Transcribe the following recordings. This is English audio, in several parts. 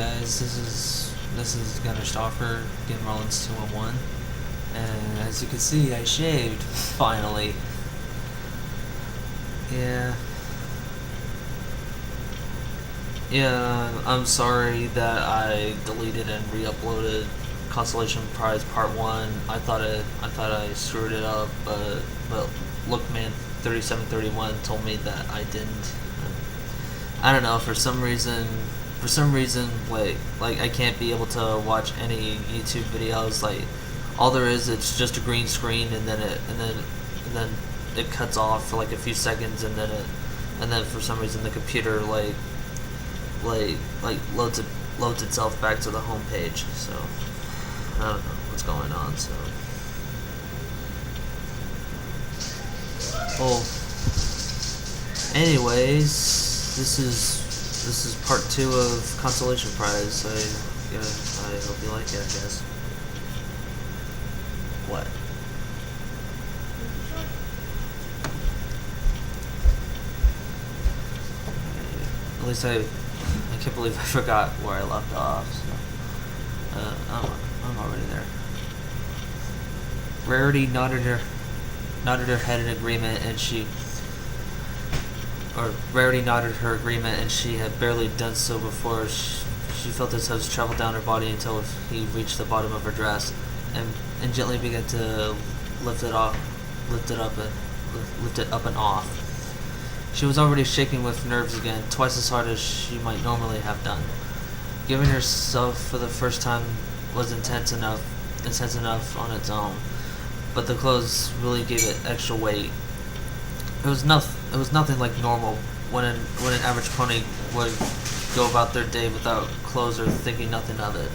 guys, this is Gunner Stalker, Game Rollins 211, and as you can see, I shaved, finally. Yeah, I'm sorry that I deleted and re-uploaded Consolation Prize Part 1. I thought I screwed it up, but Lookman 3731 told me that I didn't. I don't know, for some reason like I can't be able to watch any YouTube videos. Like, all there is, it's just a green screen, and then it cuts off for like a few seconds, and then for some reason the computer like loads itself back to the home page. So I don't know what's going on. So anyways, this is part 2 of Consolation Prize. I hope you like it, I guess. What? At least I can't believe I forgot where I left off. So, I'm already there. Rarity nodded her head in agreement, and Rarity nodded her agreement, and she had barely done so before she felt his hooves travel down her body until he reached the bottom of her dress, and gently began to lift it up and off. She was already shaking with nerves again, twice as hard as she might normally have done. Giving herself for the first time was intense enough on its own, but the clothes really gave it extra weight. It was nothing like normal when an average pony would go about their day without clothes or thinking nothing of it.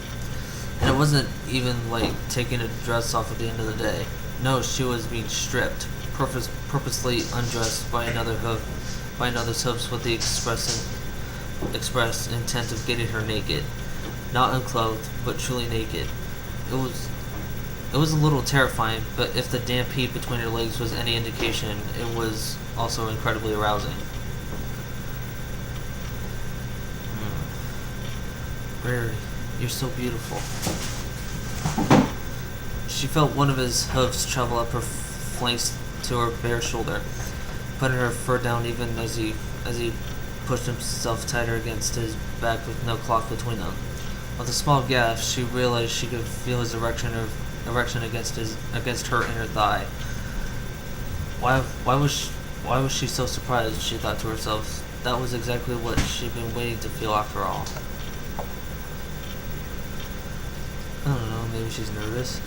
And it wasn't even like taking a dress off at the end of the day. No, she was being stripped, purposely undressed by another's hooves with the express intent of getting her naked. Not unclothed, but truly naked. It was a little terrifying, but if the damp heat between her legs was any indication, it was also incredibly arousing. Rarity, you're so beautiful. She felt one of his hooves travel up her flanks to her bare shoulder, putting her fur down even as he pushed himself tighter against his back with no cloth between them. With a small gasp, she realized she could feel his erection against her inner thigh. Why was she so surprised? She thought to herself. That was exactly what she'd been waiting to feel after all. I don't know, maybe she's nervous.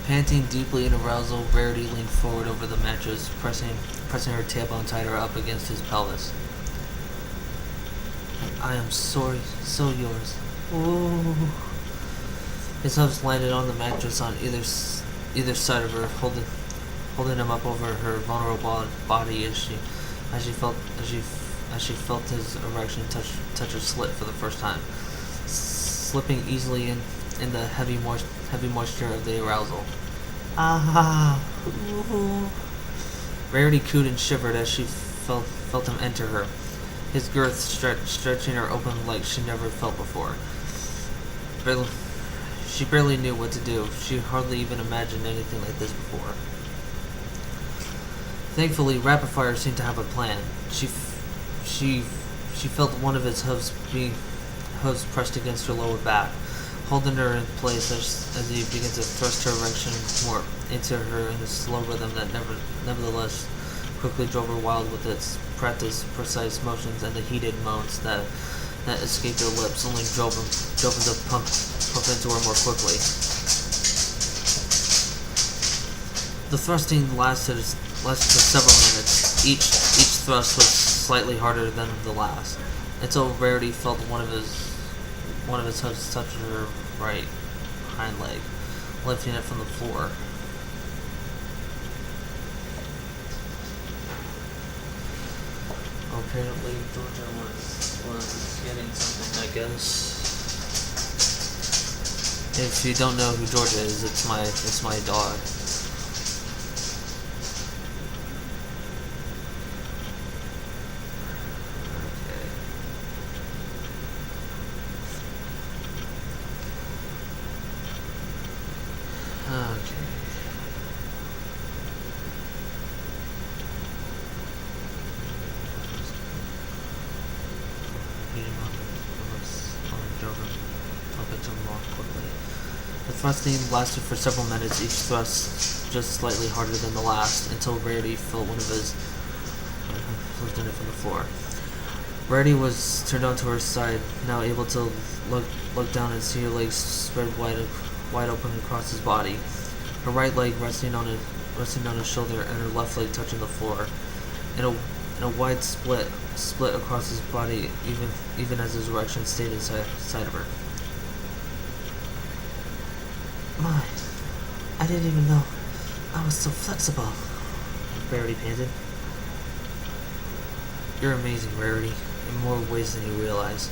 Panting deeply in arousal, Rarity leaned forward over the mattress, pressing her tailbone tighter up against his pelvis. I am so yours. Ooh. His hooves landed on the mattress on either side of her, holding him up over her vulnerable body as she felt his erection touch her slit for the first time, slipping easily in the heavy moisture of the arousal. Ah! Ooh. Rarity cooed and shivered as she felt him enter her, his girth stretching her open like she never felt before. She barely knew what to do. She hardly even imagined anything like this before. Thankfully, Rapid Fire seemed to have a plan. She felt one of his hooves pressed against her lower back, holding her in place as he began to thrust her erection more into her in a slow rhythm that nevertheless quickly drove her wild with its practiced, precise motions, and the heated moans that escaped her lips only drove him to pump into her more quickly. The thrusting lasted for several minutes. Each thrust was slightly harder than the last, until Rarity felt one of his hooves touch her right hind leg, lifting it from the floor. Apparently, Georgia was getting something, I guess. If you don't know who Georgia is, it's my dog. Okay. thrusting lasted for several minutes, each thrust just slightly harder than the last, until Rarity felt one of his lifted it from the floor. Rarity was turned onto her side, now able to look down and see her legs spread wide open across his body. Her right leg resting on his shoulder, and her left leg touching the floor. In a wide split across his body, even as his erection stayed inside of her. My, I didn't even know I was so flexible, Rarity panted. You're amazing, Rarity, in more ways than you realize.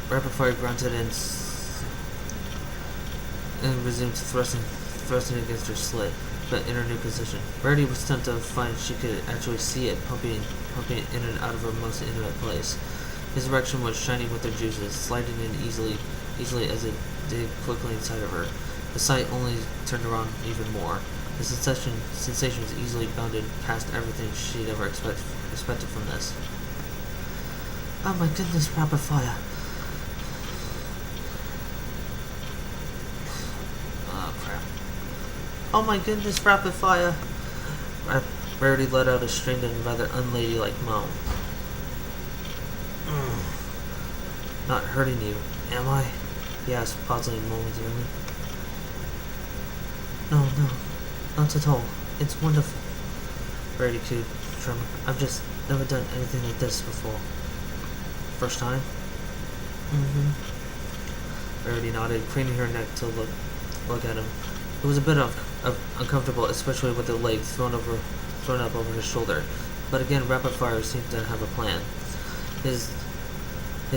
Rapidfire grunted and resumed thrusting against her slit, but in her new position. Rarity was stunned to find she could actually see it pumping in and out of her most intimate place. His erection was shining with their juices, sliding in easily as it did quickly inside of her. The sight only turned her on even more. The sensation was easily bounded past everything she'd ever expected from this. Oh my goodness, rapid fire. Oh crap. Oh my goodness, rapid fire. Rarity let out a strained and rather unladylike moan. Not hurting you, am I? He asked, pausing momentarily. No, not at all. It's wonderful. Rarity cooed, trembling. I've just never done anything like this before. First time? Mm-hmm. Rarity nodded, craning her neck to look at him. It was a bit uncomfortable, especially with the leg thrown up over his shoulder. But again, Rapid Fire seemed to have a plan. His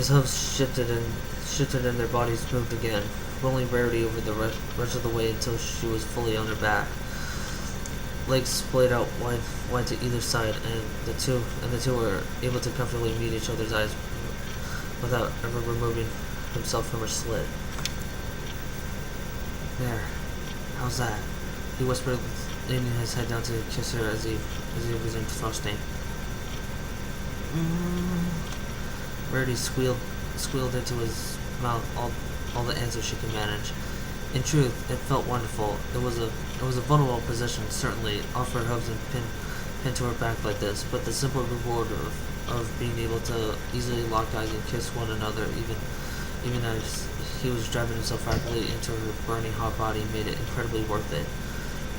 hooves shifted and their bodies moved again, rolling Rarity over the rest of the way until she was fully on her back. Legs splayed out wide to either side, and the two were able to comfortably meet each other's eyes without ever removing himself from her slit. There. How's that? He whispered, leaning his head down to kiss her as he resumed thrusting. Rarity squealed into his mouth all the answers she could manage. In truth, it felt wonderful. It was a vulnerable position, certainly, off her hooves and pinned to her back like this, but the simple reward of being able to easily lock eyes and kiss one another, even as he was driving himself rapidly into her burning hot body, made it incredibly worth it.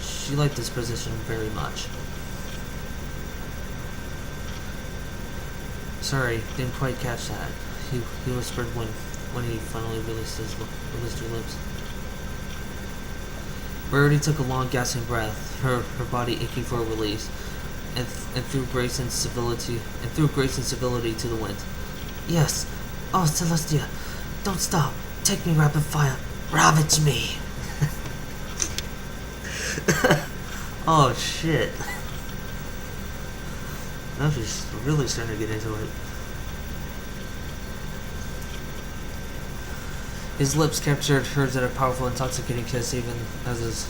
She liked this position very much. Sorry, didn't quite catch that, he whispered when he finally released her lips. Rarity took a long, gasping breath, her body aching for a release, and threw grace and civility to the wind. Yes. Oh, Celestia, don't stop. Take me, Rapid Fire. Ravage me. Oh shit. Now she's really starting to get into it. His lips captured hers in a powerful, intoxicating kiss, even as his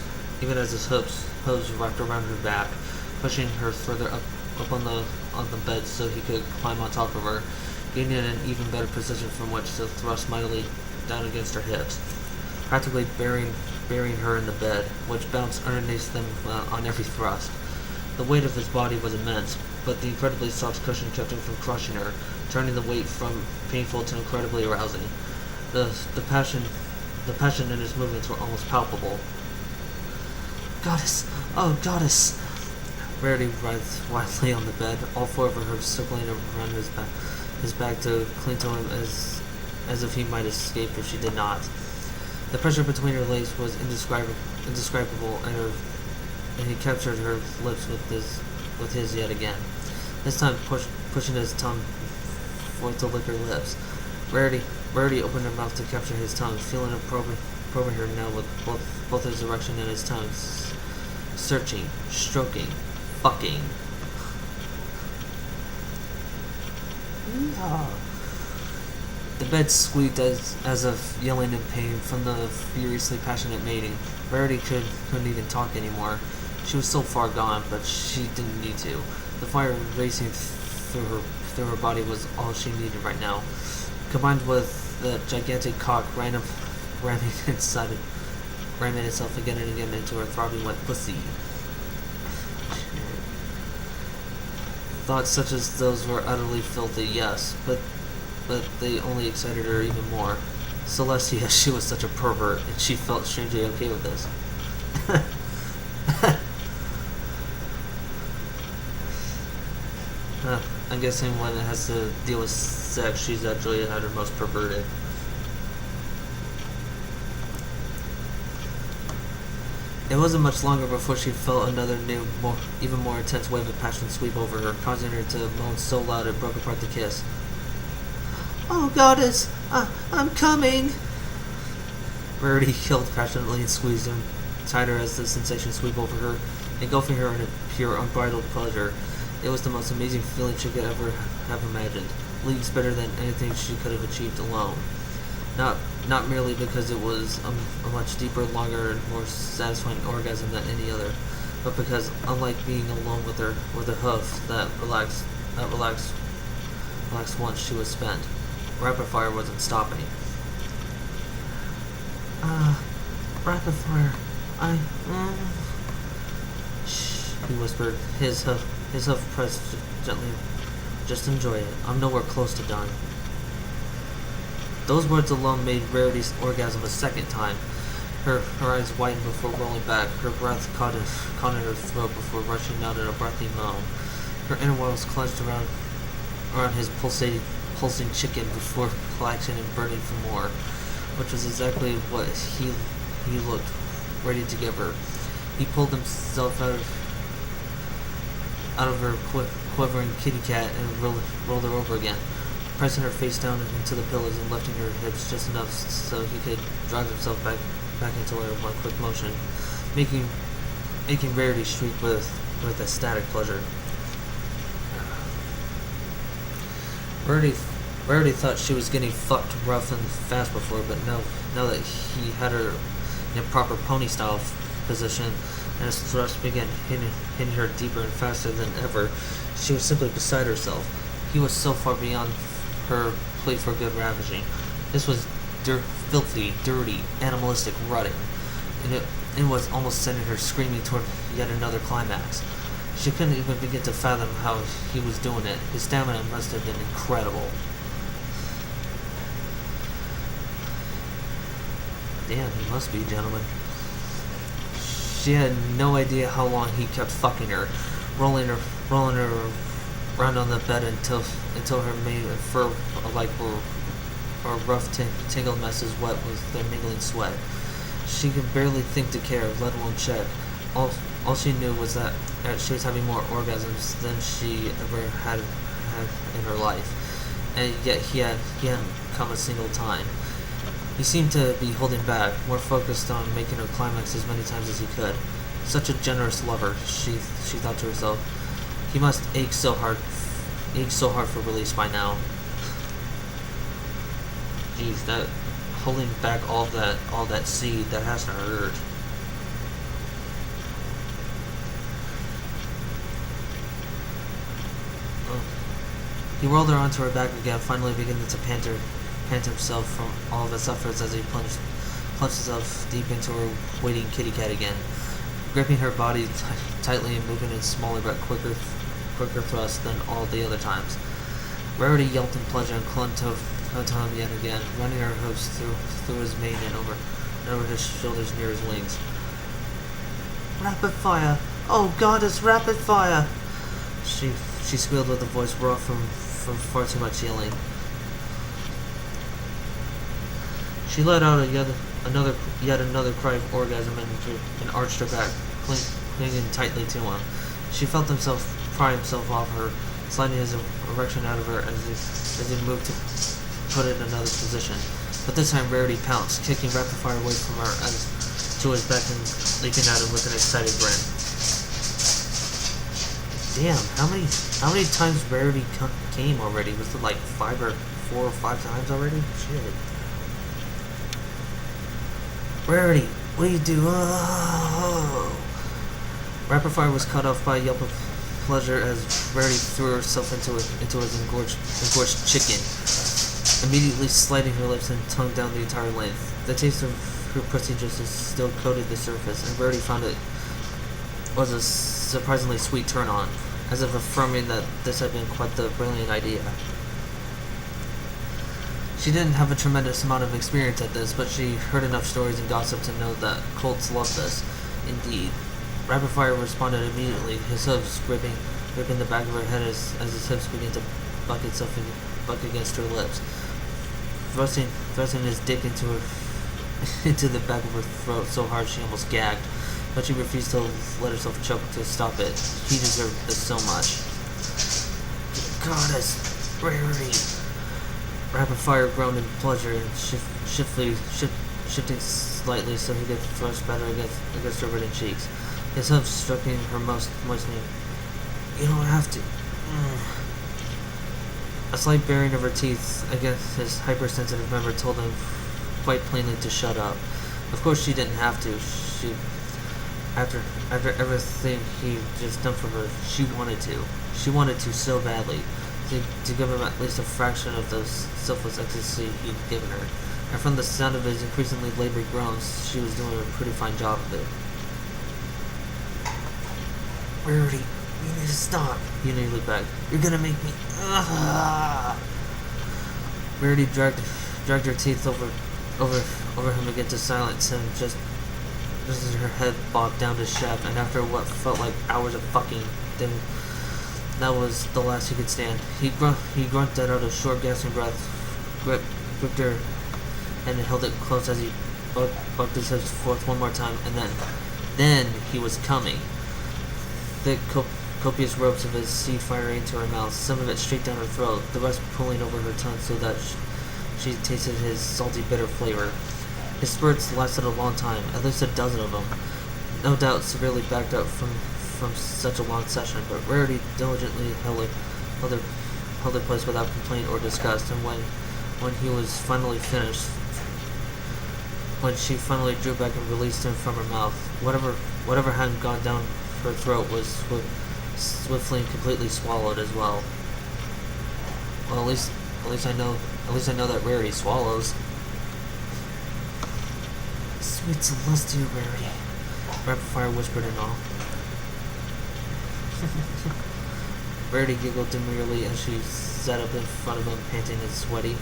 hooves wrapped around her back, pushing her further up on the bed so he could climb on top of her, gaining an even better position from which to thrust mightily down against her hips, practically burying her in the bed, which bounced underneath them on every thrust. The weight of his body was immense, but the incredibly soft cushion kept him from crushing her, turning the weight from painful to incredibly arousing. The passion in his movements were almost palpable. Goddess! Oh, goddess! Rarity writhed wildly on the bed, all four of her hooves circling around his back to cling to him as if he might escape if she did not. The pressure between her legs was indescribable, and he captured her lips with his yet again. This time pushing his tongue forth to lick her lips. Rarity opened her mouth to capture his tongue, feeling him probing her now with both his erection and his tongue, searching, stroking, fucking. Yeehaw. The bed squeaked as if yelling in pain from the furiously passionate mating. Rarity couldn't even talk anymore. She was so far gone, but she didn't need to. The fire racing through her body was all she needed right now. Combined with the gigantic cock ramming itself again and again into her throbbing wet pussy. Thoughts such as those were utterly filthy, yes, but they only excited her even more. Celestia, she was such a pervert, and she felt strangely okay with this. I'm guessing when it has to deal with sex, she's actually at her most perverted. It wasn't much longer before she felt another new, even more intense wave of passion sweep over her, causing her to moan so loud it broke apart the kiss. "Oh, goddess, I'm coming!" Rarity yelled passionately and squeezed him tighter as the sensation swept over her, engulfing her in a pure, unbridled pleasure. It was the most amazing feeling she could ever have imagined, leagues better than anything she could have achieved alone. Not merely because it was a much deeper, longer, and more satisfying orgasm than any other, but because, unlike being alone with a hoof that relaxed once she was spent, rapid fire wasn't stopping. Rapid fire, shh, he whispered, his hoof pressed gently. "Just enjoy it. I'm nowhere close to done." Those words alone made Rarity's orgasm a second time. Her eyes widened before rolling back, her breath caught in her throat before rushing out in a breathy moan. Her inner walls clenched around his pulsing chicken before collapsing and burning for more, which was exactly what he looked ready to give her. He pulled himself out of her quivering kitty cat and rolled her over again, pressing her face down into the pillows and lifting her hips just enough so he could drive himself back into her in one quick motion, making Rarity shriek with ecstatic pleasure. Rarity thought she was getting fucked rough and fast before, but now that he had her in a proper pony-style position and his thrust began hitting her deeper and faster than ever, she was simply beside herself. He was so far beyond her plea for good ravaging. This was filthy, dirty, animalistic rutting, and it was almost sending her screaming toward yet another climax. She couldn't even begin to fathom how he was doing it. His stamina must have been incredible. Damn, he must be, gentlemen. She had no idea how long he kept fucking her, rolling her around on the bed until her mane and fur alike were rough tangled messes wet with their mingling sweat. She could barely think to care, let alone check. All she knew was that she was having more orgasms than she ever had in her life, and yet he hadn't come a single time. He seemed to be holding back, more focused on making her climax as many times as he could. Such a generous lover, she thought to herself. He must ache so hard for release by now. Jeez, that holding back all that seed, that has to hurt. He rolled her onto her back again, finally beginning to pant himself from all of his efforts as he plunged himself deep into her waiting kitty cat again, gripping her body tightly and moving in smaller but quicker thrusts than all the other times. Rarity yelped in pleasure and clung to him yet again, running her hoofs through his mane and over his shoulders near his wings. "Rapid fire! Oh God, it's rapid fire!" She squealed with a voice raw from far too much yelling. She let out yet another cry of orgasm and arched her back, clinging tightly to him. She felt himself pry himself off her, sliding his erection out of her as he moved to put it in another position. But this time Rarity pounced, kicking rapid fire away from her to his back and leaping at him with an excited grin. Damn, how many times Rarity came already? Was it like 4 or 5 times already? Shit. Rarity, what do you do? Oh. Rapid fire was cut off by a yelp of pleasure as Rarity threw herself into his engorged chicken. immediately sliding her lips and tongue down the entire length. The taste of her pussy juice still coated the surface, and Rarity found it was a surprisingly sweet turn-on, as if affirming that this had been quite the brilliant idea. She didn't have a tremendous amount of experience at this, but she heard enough stories and gossip to know that colts love this. Indeed. Rapidfire responded immediately, his hooves gripping the back of her head as his hips began to buck against her lips, thrusting his dick into the back of her throat so hard she almost gagged, but she refused to let herself choke to stop it. He deserved this so much. Goddess, Rarity! Rapidfire groaned in pleasure and shifting slightly so he could thrust better against her reddened cheeks. His hooves stroking her moistening. You don't have to. A slight baring of her teeth against his hypersensitive member told him quite plainly to shut up. Of course she didn't have to. After everything he just done for her, she wanted to. She wanted to so badly. To give him at least a fraction of the selfless ecstasy he'd given her. And from the sound of his increasingly labored groans, she was doing a pretty fine job of it. Rarity, you need to stop, he nearly begged. You're gonna make me... Rarity dragged her teeth over him again to silence him just as her head bobbed down to shaft, and after what felt like hours of fucking, then that was the last he could stand. He grunted out a short, gasping breath, gripped her, and held it close as he bucked his hips forth one more time, and then he was coming. Thick, copious ropes of his seed firing into her mouth, some of it straight down her throat, the rest pulling over her tongue so that she tasted his salty, bitter flavor. His spurts lasted a long time, at least a dozen of them, no doubt severely backed up from such a long session, but Rarity diligently held her place without complaint or disgust, and when he was finally finished, when she finally drew back and released him from her mouth, whatever hadn't gone down her throat was swiftly and completely swallowed as well. Well, at least I know that Rarity swallows. Sweet celestial Rarity, Rapidfire whispered in awe. Rarity giggled demurely as she sat up in front of him, panting and sweaty.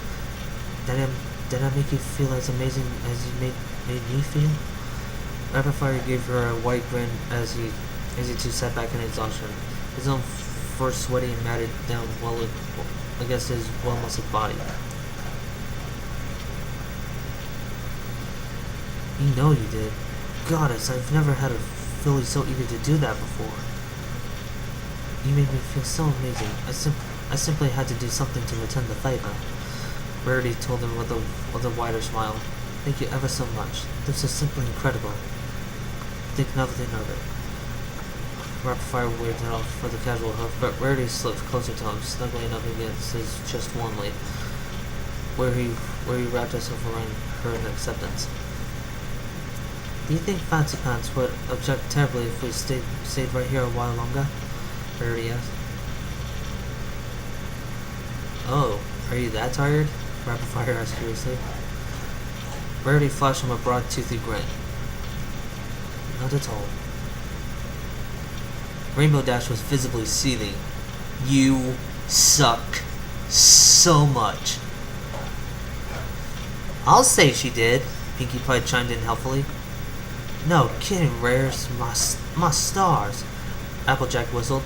Did I make you feel as amazing as you made me feel? Rapidfire gave her a white grin as he too sat back in exhaustion, his own fur sweaty and matted down well against his well-muscled body. You know you did. Goddess, I've never had a filly so eager to do that before. You made me feel so amazing. I simply had to do something to return the favor. Rarity told him with a wider smile. Thank you ever so much. This is simply incredible. Think nothing of it. Rapidfire waved it off with a casual hoof, but Rarity slipped closer to him, snuggling up against his chest warmly, where he wrapped himself around her in acceptance. Do you think Fancy Pants would object terribly if we stayed right here a while longer? Rarity asked. Oh, are you that tired? Rapidfire asked curiously. Rarity flashed him a broad, toothy grin. Not at all. Rainbow Dash was visibly seething. You suck so much. I'll say she did, Pinkie Pie chimed in helpfully. No kidding, Rares, my stars, Applejack whistled.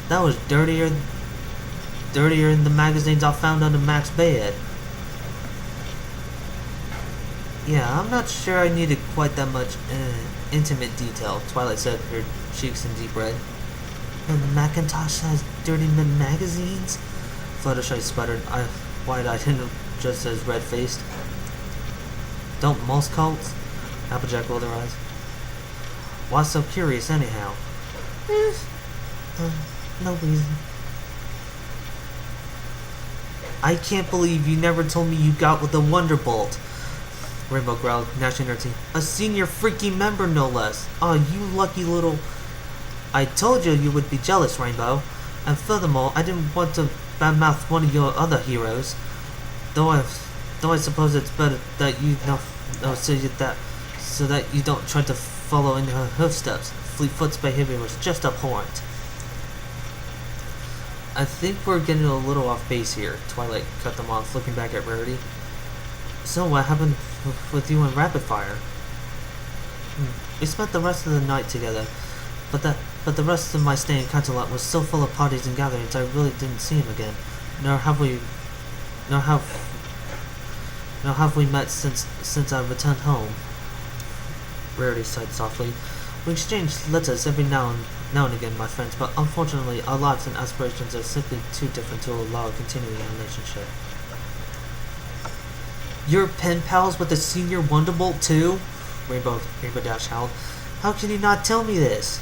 That was dirtier than the magazines I found under Mac's bed. Yeah, I'm not sure I needed quite that much intimate detail, Twilight said, her cheeks in deep red. And Macintosh has dirty magazines? Fluttershy sputtered, wide-eyed and just as red-faced. Don't most cults? Applejack rolled her eyes. Why so curious, anyhow? No reason. I can't believe you never told me you got with the Wonderbolt. Rainbow growled, gnashing her teeth. A senior freaking member, no less. Oh, you lucky little... I told you would be jealous, Rainbow. And furthermore, I didn't want to badmouth one of your other heroes. Though I suppose it's better that you know so that you don't try to follow in her footsteps. Fleetfoot's behavior was just abhorrent. I think we're getting a little off base here. Twilight cut them off, looking back at Rarity. So what happened with you and Rapid Fire? We spent the rest of the night together, but the rest of my stay in Consolation was so full of parties and gatherings I really didn't see him again. Nor have we met since I returned home. Rarity sighed softly. We exchanged letters every now and again, my friends, but unfortunately our lives and aspirations are simply too different to allow a continuing relationship. You're pen pals with the senior Wonderbolt too? Rainbow Dash howled. How can you not tell me this?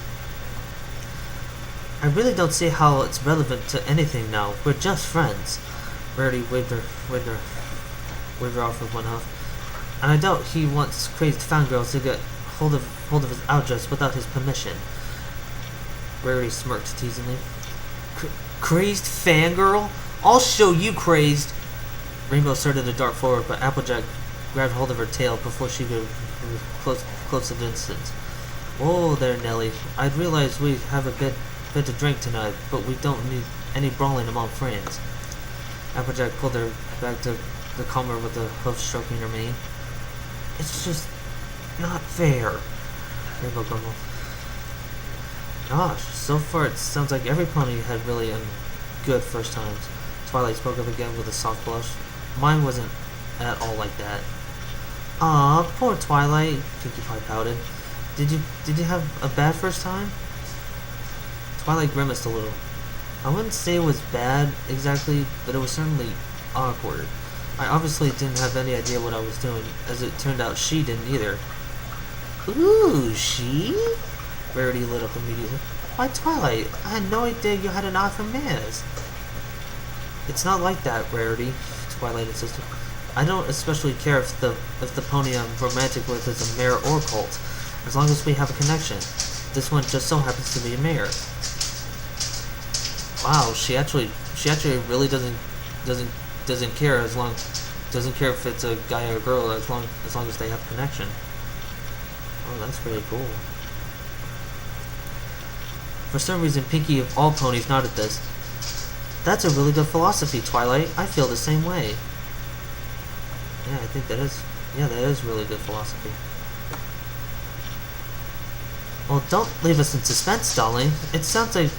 I really don't see how it's relevant to anything now. We're just friends. Rarity waved her off with one huff. And I doubt he wants crazed fangirls to get hold of his address without his permission. Rarity smirked teasingly. Crazed fangirl? I'll show you crazed! Rainbow started to dart forward, but Applejack grabbed hold of her tail before she could close the distance. Whoa there, Nelly. I'd realized we have a bit to drink tonight, but we don't need any brawling among friends. Applejack pulled her back to the calmer with the hoof stroking her mane. It's just not fair. Rainbow grumbled. Gosh, so far it sounds like every pony had really good first times. Twilight spoke up again with a soft blush. Mine wasn't at all like that. Aw, poor Twilight, Pinkie Pie pouted. Did you have a bad first time? Twilight grimaced a little. I wouldn't say it was bad exactly, but it was certainly awkward. I obviously didn't have any idea what I was doing. As it turned out, she didn't either. Ooh, she? Rarity lit up immediately. Why, Twilight, I had no idea you had an eye for mares. It's not like that, Rarity, Twilight insisted. I don't especially care if the pony I'm romantic with is a mare or colt, as long as we have a connection. This one just so happens to be a mare. Wow, she actually really doesn't care doesn't care if it's a guy or a girl as long as they have a connection. Oh, that's pretty cool. For some reason, Pinkie of all ponies nodded this. That's a really good philosophy, Twilight. I feel the same way. Yeah, I think that is really good philosophy. Well, don't leave us in suspense, darling. It sounds like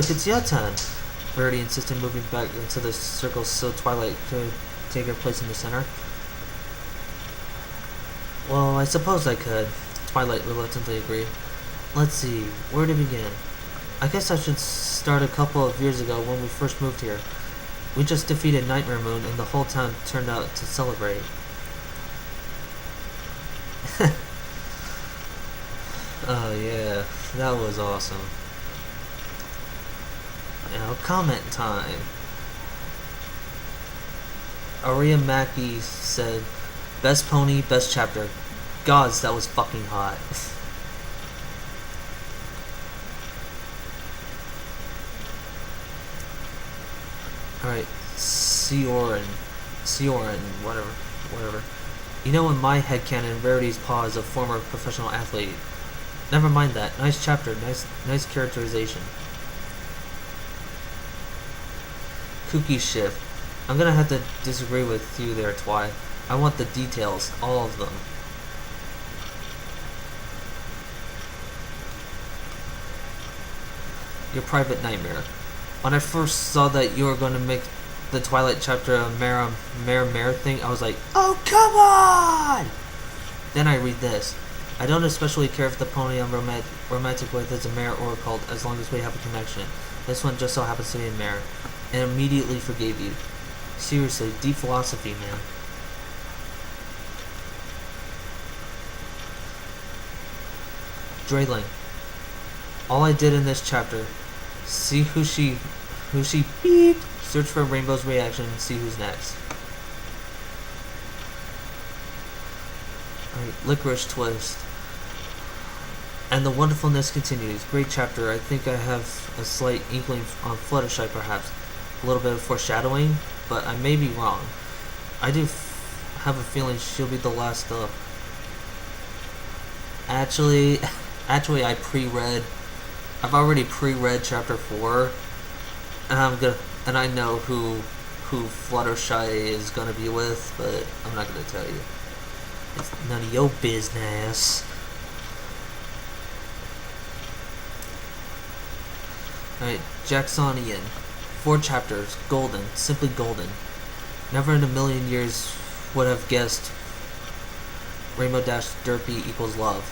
it's your turn. Rarity insisted, moving back into the circle so Twilight could take her place in the center. Well, I suppose I could. Twilight reluctantly agreed. Let's see, where to begin? I guess I should start a couple of years ago when we first moved here. We just defeated Nightmare Moon and the whole town turned out to celebrate. Oh yeah, that was awesome. Now, comment time. Aria Mackey said, best pony, best chapter. Gods, that was fucking hot. Alright, Sioran, whatever. You know, in my headcanon, Rarity's paw is a former professional athlete. Never mind that. Nice chapter, nice characterization. Kooky shift. I'm gonna have to disagree with you there, Twy. I want the details, all of them. Your private nightmare. When I first saw that you were going to make the Twilight chapter a mare thing, I was like, oh, come on! Then I read this. I don't especially care if the pony I'm romantic with is a mare or a colt, as long as we have a connection. This one just so happens to be a mare. And immediately forgave you. Seriously, deep philosophy, man. Drayling. All I did in this chapter, see who she beeped, search for Rainbow's reaction, and see who's next. Alright, Licorice Twist. And the wonderfulness continues. Great chapter. I think I have a slight inkling on Fluttershy, perhaps. a little bit of foreshadowing, but I may be wrong. I do have a feeling she'll be the last up. Actually, I've already pre-read chapter 4, and I know who Fluttershy is gonna be with, but I'm not gonna tell you. It's none of your business. Alright, Jacksonian. 4 chapters. Golden. Simply golden. Never in a million years would have guessed Rainbow Dash Derpy equals love.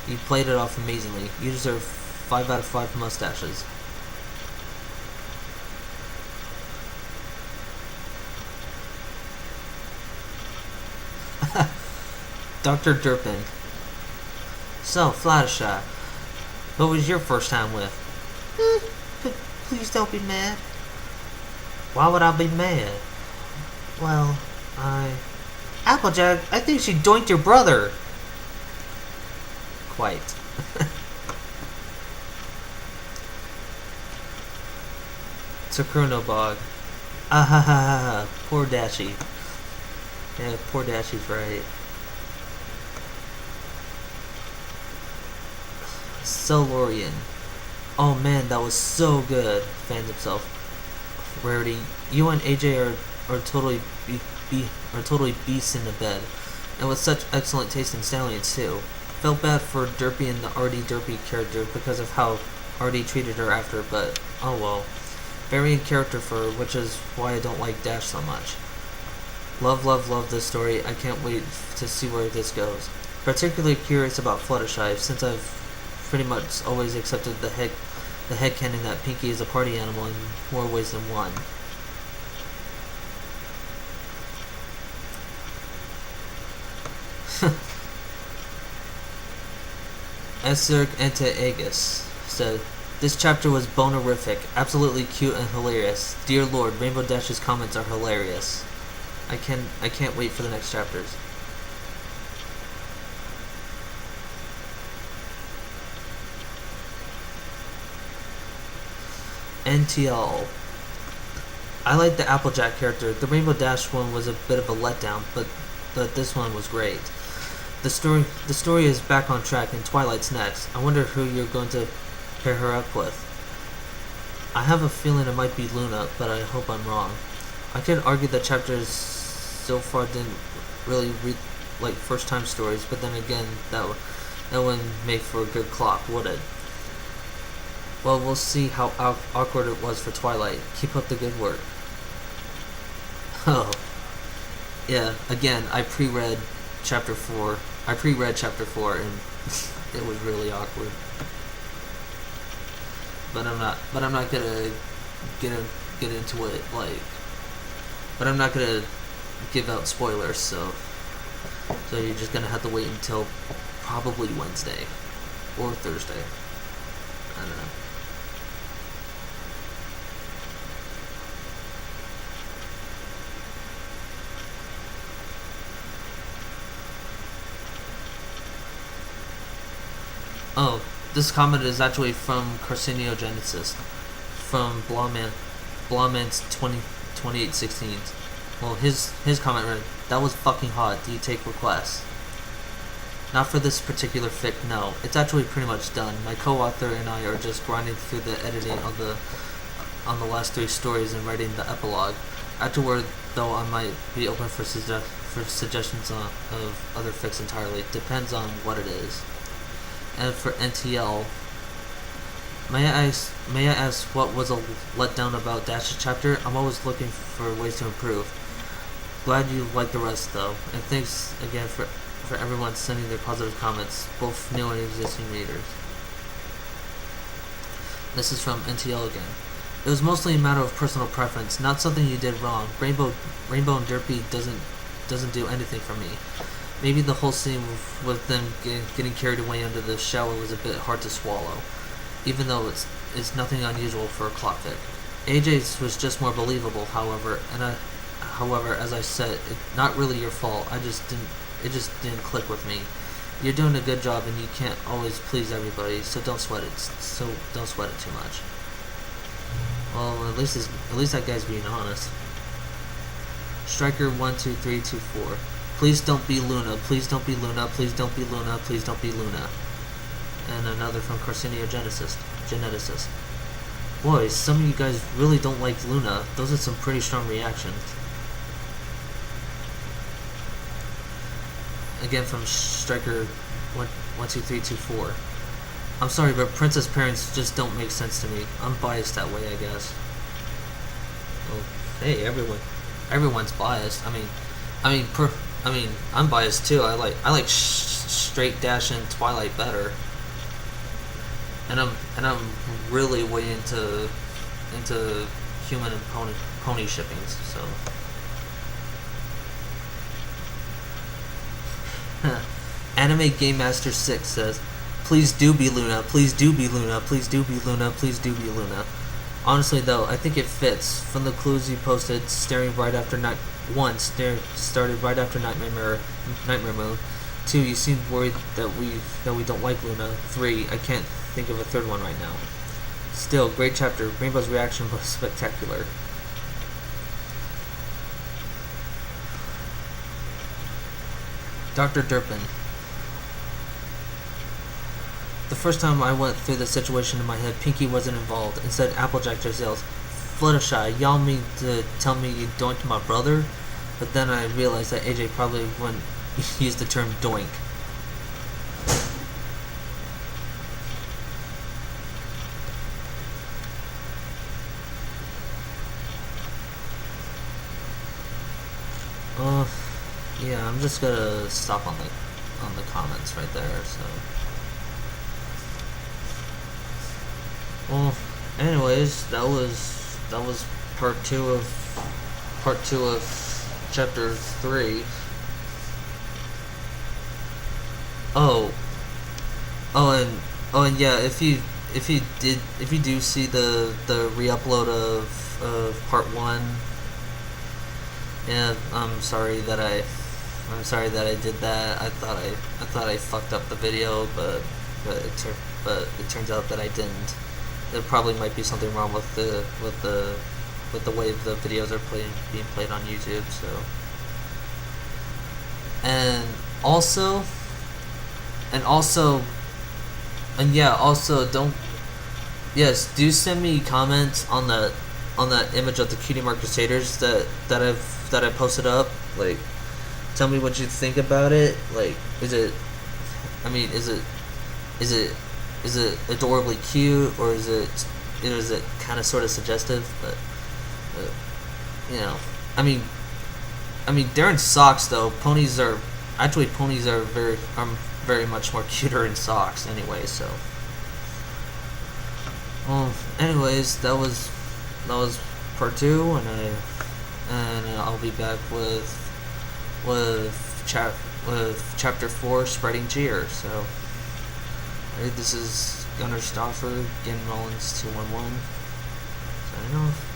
You played it off amazingly. You deserve 5 out of 5 mustaches. Dr. Durpin. So, Fluttershy, what was your first time with? Please don't be mad. Why would I be mad? Well, Applejack, I think she doinked your brother. Quite. Bog. Ah ha ha ha. Poor Dashy. Yeah, poor Dashy's right. Solorian. Oh man, that was so good. Fanned himself. Rarity, you and AJ are totally beasts in the bed, and with such excellent taste in stallions too. Felt bad for Derpy and the RD Derpy character because of how RD treated her after, but oh well. Very in character for her, which is why I don't like Dash so much. Love this story. I can't wait to see where this goes. Particularly curious about Fluttershy, since I've pretty much always accepted the headcanon that Pinkie is a party animal in more ways than one. Esserg Antaegus said, "This chapter was bonerific, absolutely cute and hilarious. Dear Lord, Rainbow Dash's comments are hilarious. I can't wait for the next chapters." NTL. I like the Applejack character. The Rainbow Dash one was a bit of a letdown, but this one was great. The story is back on track, and Twilight's next. I wonder who you're going to pair her up with. I have a feeling it might be Luna, but I hope I'm wrong. I could argue that chapters so far didn't really read like first-time stories, but then again, that wouldn't make for a good clock, would it? Well, we'll see how awkward it was for Twilight. Keep up the good work. Oh. Yeah, again, I pre-read chapter 4, and it was really awkward. But I'm not gonna get into it, like, but I'm not gonna give out spoilers, so you're just gonna have to wait until probably Wednesday or Thursday. I don't know. Oh, this comment is actually from Carciniogenesis, from Blawman's 2816. Well, his comment read, "That was fucking hot. Do you take requests?" Not for this particular fic, no. It's actually pretty much done. My co-author and I are just grinding through the editing on the last 3 stories and writing the epilogue. Afterward, though, I might be open for suggestions of other fics entirely. Depends on what it is. And for NTL, may I ask what was a letdown about Dash's chapter? I'm always looking for ways to improve. Glad you like the rest, though, and thanks again for everyone sending their positive comments, both new and existing readers. This is from NTL again. It was mostly a matter of personal preference, not something you did wrong. Rainbow and Derpy doesn't do anything for me. Maybe the whole scene with them getting carried away under the shower was a bit hard to swallow, even though it's nothing unusual for a clock fic. AJ's was just more believable, however, as I said, not really your fault. It just didn't click with me. You're doing a good job, and you can't always please everybody, so don't sweat it too much. Well, at least that guy's being honest. Striker 12324. Please don't be Luna. Please don't be Luna. Please don't be Luna. Please don't be Luna. And another from Geneticist. Boy, some of you guys really don't like Luna. Those are some pretty strong reactions. Again from Striker 12324. I'm sorry, but Princess parents just don't make sense to me. I'm biased that way, I guess. Well, hey, everyone's biased. I mean, I'm biased too. I like Straight Dash and Twilight better. And I'm really way into human and pony shippings. So. Anime Game Master 6 says, "Please do be Luna. Please do be Luna. Please do be Luna. Please do be Luna." Honestly, though, I think it fits. From the clues you posted, started right after Nightmare Moon. 2, you seemed worried that we don't like Luna. 3, I can't think of a third one right now. Still, great chapter. Rainbow's reaction was spectacular. Dr. Durpin. The first time I went through the situation in my head, Pinky wasn't involved. Instead, Applejack just yells, "Fluttershy, y'all mean to tell me you doinked my brother?" But then I realized that AJ probably wouldn't use the term doink. Yeah, I'm just gonna stop on the comments right there. So, well, anyways, that was part two of chapter 3. And yeah, if you do see the re-upload of part 1, yeah, I'm sorry that I did that. I thought I fucked up the video, but it turns out that I didn't. There probably might be something wrong with the way the videos are being played on YouTube. So, do send me comments on that image of the Cutie Mark Crusaders that I posted up. Like, tell me what you think about it. Like, is it adorably cute, or is it kind of sort of suggestive? But you know, I mean, they're in socks though. Ponies are very much more cuter in socks anyway. So, well, anyways, that was part 2, and I'll be back with chapter 4, Spreading Cheer. So, this is Gunnar Stauffer, Game Rollins 211, signing off.